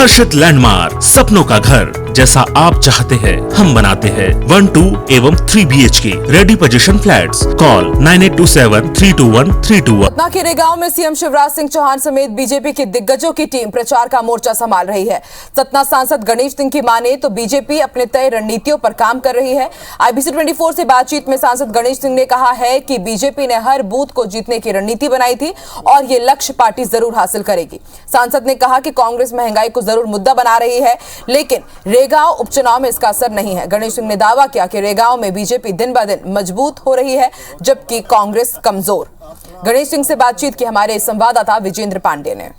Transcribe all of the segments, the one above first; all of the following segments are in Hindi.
हर्षित लैंडमार्क, सपनों का घर जैसा आप चाहते हैं हम बनाते हैं। 1, 2 एवं 3 BHK ready position flats. Call 9827321321। Satna के रेगांव में सीएम शिवराज सिंह चौहान समेत बीजेपी के दिग्गजों की टीम प्रचार का मोर्चा संभाल रही है। सतना सांसद गणेश सिंह की माने तो बीजेपी अपने तय रणनीतियों पर काम कर रही है। IBC 24 से बातचीत में सांसद गणेश सिंह ने कहा है कि बीजेपी ने हर बूथ को जीतने की रणनीति बनाई थी और ये लक्ष्य पार्टी जरूर हासिल करेगी। सांसद ने कहा कि कांग्रेस महंगाई को जरूर मुद्दा बना रही है, लेकिन रेगांव उपचुनाव में इसका असर नहीं है। गणेश सिंह ने दावा किया कि रेगांव में बीजेपी दिन ब दिन मजबूत हो रही है, जबकि कांग्रेस कमजोर। गणेश सिंह से बातचीत की हमारे संवाददाता विजेंद्र पांडे ने।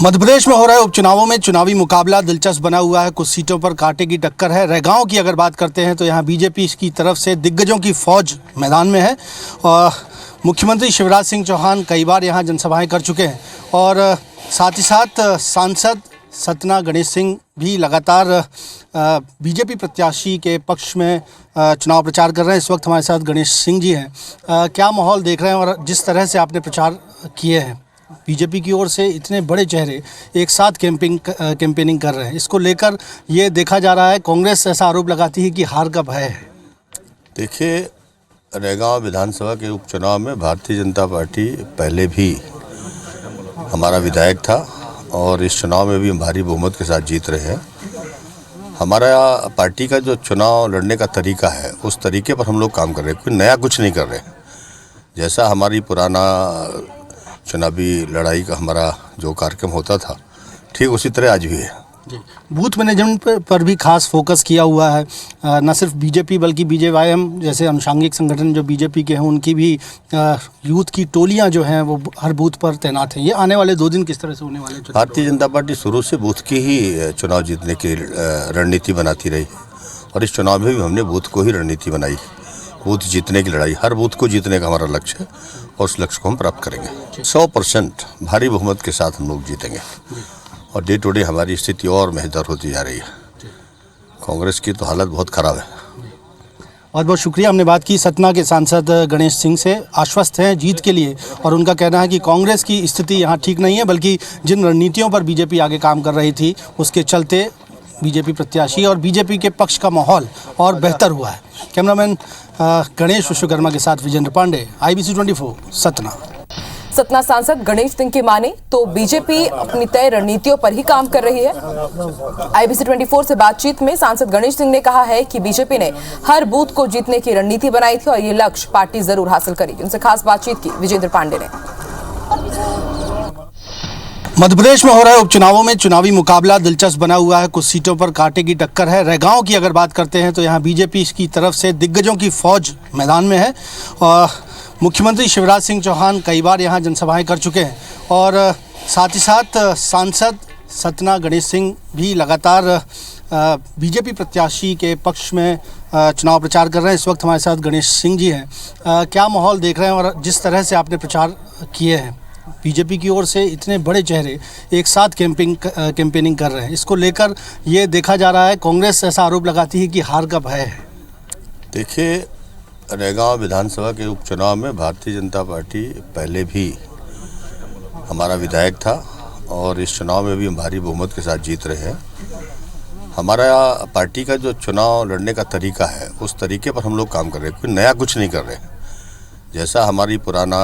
मध्य प्रदेश में हो रहे उपचुनावों में चुनावी मुकाबला दिलचस्प बना हुआ है। कुछ सीटों पर कांटे की टक्कर है। रेगांव की अगर बात करते हैं तो यहाँ बीजेपी की तरफ से दिग्गजों की फौज मैदान में है और मुख्यमंत्री शिवराज सिंह चौहान कई बार यहाँ जनसभाएं कर चुके हैं और साथ ही साथ सांसद सतना गणेश सिंह भी लगातार बीजेपी प्रत्याशी के पक्ष में चुनाव प्रचार कर रहे हैं। इस वक्त हमारे साथ गणेश सिंह जी हैं। क्या माहौल देख रहे हैं और जिस तरह से आपने प्रचार किए हैं, बीजेपी की ओर से इतने बड़े चेहरे एक साथ कैंपेनिंग कर रहे हैं, इसको लेकर ये देखा जा रहा है कांग्रेस ऐसा आरोप लगाती है कि हार का भय है। देखिए, रेगांव विधानसभा के उपचुनाव में भारतीय जनता पार्टी पहले भी हमारा विधायक था और इस चुनाव में भी हम भारी बहुमत के साथ जीत रहे हैं। हमारा पार्टी का जो चुनाव लड़ने का तरीका है, उस तरीके पर हम लोग काम कर रहे हैं। कोई नया कुछ नहीं कर रहे हैं। जैसा हमारी पुराना चुनावी लड़ाई का हमारा जो कार्यक्रम होता था, ठीक उसी तरह आज भी है। बूथ मैनेजमेंट पर भी खास फोकस किया हुआ है। न सिर्फ बीजेपी बल्कि BJYM जैसे अनुषांगिक संगठन जो बीजेपी के हैं, उनकी भी यूथ की टोलियां जो हैं वो हर बूथ पर तैनात हैं। ये आने वाले 2 दिन किस तरह से होने वाले? भारतीय जनता पार्टी शुरू से बूथ की ही चुनाव जीतने की रणनीति बनाती रही और इस चुनाव में भी हमने बूथ को ही रणनीति बनाई। बूथ जीतने की लड़ाई, हर बूथ को जीतने का हमारा लक्ष्य है और उस लक्ष्य को हम प्राप्त करेंगे। 100% भारी बहुमत के साथ हम लोग जीतेंगे और डे टू डे हमारी स्थिति और बेहतर होती जा रही है। कांग्रेस की तो हालत बहुत ख़राब है। बहुत बहुत शुक्रिया। हमने बात की सतना के सांसद गणेश सिंह से। आश्वस्त हैं जीत के लिए और उनका कहना है कि कांग्रेस की स्थिति यहाँ ठीक नहीं है, बल्कि जिन रणनीतियों पर बीजेपी आगे काम कर रही थी उसके चलते बीजेपी प्रत्याशी और बीजेपी के पक्ष का माहौल और बेहतर हुआ है। कैमरामैन गणेश विश्वकर्मा के साथ विजेंद्र पांडे, IBC 24 सतना। सतना सांसद गणेश सिंह की माने तो बीजेपी अपनी तय रणनीतियों पर ही काम कर रही है। IBC 24 से बातचीत में सांसद गणेश सिंह ने कहा है कि बीजेपी ने हर बूथ को जीतने की रणनीति बनाई थी और ये लक्ष्य पार्टी जरूर हासिल करेगी। उनसे खास बातचीत की विजेंद्र पांडे ने। मध्य प्रदेश में हो रहे उपचुनावों में चुनावी मुकाबला दिलचस्प बना हुआ है। कुछ सीटों पर कांटे की टक्कर है। रेगांव की अगर बात करते हैं तो यहाँ बीजेपी की तरफ से दिग्गजों की फौज मैदान में है और मुख्यमंत्री शिवराज सिंह चौहान कई बार यहाँ जनसभाएं कर चुके हैं और साथ ही साथ सांसद सतना गणेश सिंह भी लगातार बीजेपी प्रत्याशी के पक्ष में चुनाव प्रचार कर रहे हैं। इस वक्त हमारे साथ गणेश सिंह जी हैं। क्या माहौल देख रहे हैं और जिस तरह से आपने प्रचार किए हैं, बीजेपी की ओर से इतने बड़े चेहरे एक साथ कैंपेनिंग कर रहे हैं, इसको लेकर ये देखा जा रहा है कांग्रेस ऐसा आरोप लगाती है कि हार का भय है। देखिए, रेगांव विधानसभा के उपचुनाव में भारतीय जनता पार्टी पहले भी हमारा विधायक था और इस चुनाव में भी हम भारी बहुमत के साथ जीत रहे हैं। हमारा पार्टी का जो चुनाव लड़ने का तरीका है, उस तरीके पर हम लोग काम कर रहे हैं। कोई नया कुछ नहीं कर रहे हैं। जैसा हमारी पुराना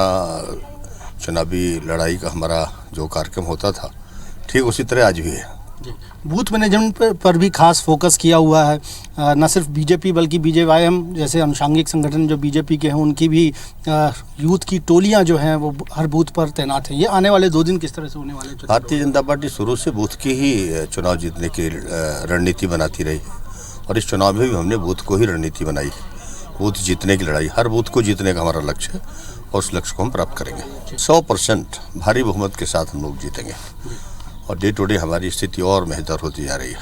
चुनावी लड़ाई का हमारा जो कार्यक्रम होता था, ठीक उसी तरह आज भी है। बूथ मैनेजमेंट पर भी खास फोकस किया हुआ है। न सिर्फ बीजेपी बल्कि BJYM जैसे अनुषांगिक संगठन जो बीजेपी के हैं, उनकी भी यूथ की टोलियां जो हैं वो हर बूथ पर तैनात हैं। ये आने वाले 2 दिन किस तरह से होने वाले? भारतीय जनता पार्टी शुरू से बूथ की ही चुनाव जीतने की रणनीति बनाती रही और इस चुनाव में भी हमने बूथ को ही रणनीति बनाई। बूथ जीतने की लड़ाई, हर बूथ को जीतने का हमारा लक्ष्य है और उस लक्ष्य को हम प्राप्त करेंगे। 100% भारी बहुमत के साथ हम लोग जीतेंगे और डे टू डे हमारी स्थिति और बेहतर होती जा रही है।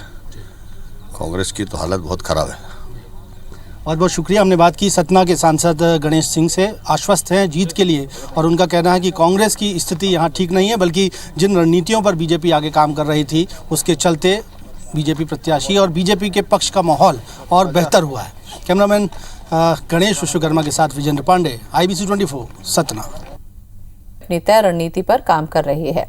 कांग्रेस की तो हालत बहुत ख़राब है। बहुत बहुत शुक्रिया। हमने बात की सतना के सांसद गणेश सिंह से। आश्वस्त हैं जीत के लिए और उनका कहना है कि कांग्रेस की स्थिति यहाँ ठीक नहीं है, बल्कि जिन रणनीतियों पर बीजेपी आगे काम कर रही थी उसके चलते बीजेपी प्रत्याशी और बीजेपी के पक्ष का माहौल और बेहतर हुआ है। कैमरामैन गणेश विश्वकर्मा के साथ विजेंद्र पांडे, IBC 24 सतना। अपनी तय रणनीति पर काम कर रही है।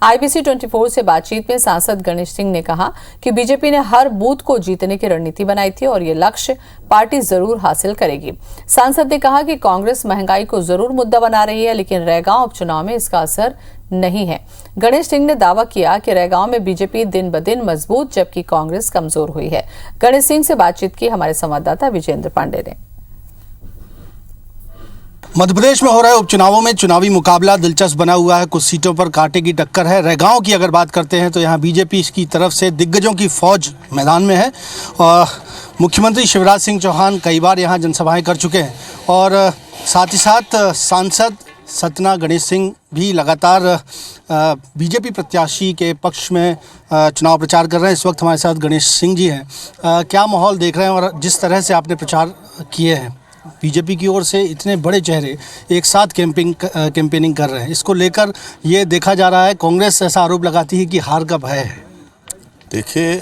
IBC 24 से बातचीत में सांसद गणेश सिंह ने कहा कि बीजेपी ने हर बूथ को जीतने की रणनीति बनाई थी और ये लक्ष्य पार्टी जरूर हासिल करेगी। सांसद ने कहा कि कांग्रेस महंगाई को जरूर मुद्दा बना रही है, लेकिन रैगांव उपचुनाव में इसका असर नहीं है। गणेश सिंह ने दावा किया कि रैगांव में बीजेपी दिन ब दिन मजबूत जबकि कांग्रेस कमजोर हुई है। गणेश सिंह से बातचीत की हमारे संवाददाता विजेंद्र पांडे ने। मध्य प्रदेश में हो रहे उपचुनावों में चुनावी मुकाबला दिलचस्प बना हुआ है। कुछ सीटों पर कांटे की टक्कर है। रैगांव की अगर बात करते हैं तो यहाँ बीजेपी की तरफ से दिग्गजों की फौज मैदान में है और मुख्यमंत्री शिवराज सिंह चौहान कई बार यहाँ जनसभाएं कर चुके हैं और साथ ही साथ सांसद सतना गणेश सिंह भी लगातार बीजेपी प्रत्याशी के पक्ष में चुनाव प्रचार कर रहे हैं। इस वक्त हमारे साथ गणेश सिंह जी हैं। क्या माहौल देख रहे हैं और जिस तरह से आपने प्रचार किए हैं, बीजेपी की ओर से इतने बड़े चेहरे एक साथ कैंपेनिंग कर रहे हैं, इसको लेकर ये देखा जा रहा है कांग्रेस ऐसा आरोप लगाती है कि हार का भय है। देखिए,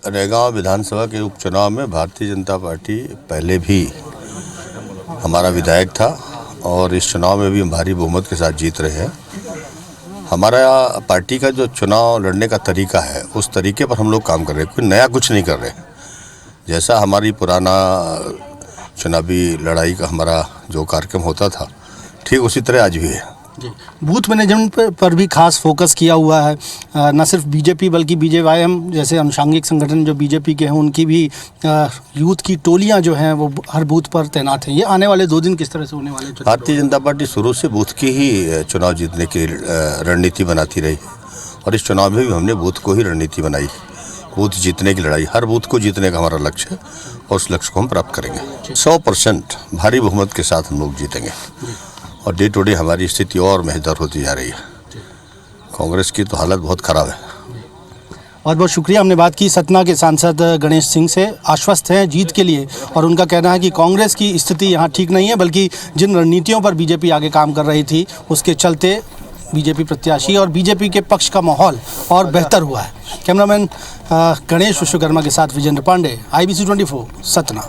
रैगांव विधानसभा के उपचुनाव में भारतीय जनता पार्टी पहले भी हमारा विधायक था और इस चुनाव में भी हम भारी बहुमत के साथ जीत रहे हैं। हमारा पार्टी का जो चुनाव लड़ने का तरीका है उस तरीके पर हम लोग काम कर रहे हैं, कोई नया कुछ नहीं कर रहे हैं। जैसा हमारी पुराना चुनावी लड़ाई का हमारा जो कार्यक्रम होता था ठीक उसी तरह आज भी है। जी, बूथ मैनेजमेंट पर भी खास फोकस किया हुआ है। न सिर्फ बीजेपी बल्कि BJYM जैसे अनुषांगिक संगठन जो बीजेपी के हैं उनकी भी यूथ की टोलियां जो हैं वो हर बूथ पर तैनात हैं। ये आने वाले 2 दिन किस तरह से होने वाले हैं? भारतीय जनता पार्टी शुरू से बूथ की ही चुनाव जीतने की रणनीति बनाती रही और इस चुनाव में भी हमने बूथ को ही रणनीति बनाई। बूथ जीतने की लड़ाई, हर बूथ को जीतने का हमारा लक्ष्य है और उस लक्ष्य को हम प्राप्त करेंगे। 100% भारी बहुमत के साथ हम लोग जीतेंगे और डे टू डे हमारी स्थिति और बेहतर होती जा रही है। कांग्रेस की तो हालत बहुत ख़राब है। बहुत बहुत शुक्रिया। हमने बात की सतना के सांसद गणेश सिंह से, आश्वस्त हैं जीत के लिए और उनका कहना है कि कांग्रेस की स्थिति यहाँ ठीक नहीं है बल्कि जिन रणनीतियों पर बीजेपी आगे काम कर रही थी उसके चलते बीजेपी प्रत्याशी और बीजेपी के पक्ष का माहौल और बेहतर हुआ है। कैमरामैन गणेश विश्वकर्मा के साथ विजेंद्र पांडे, IBC 24 सतना।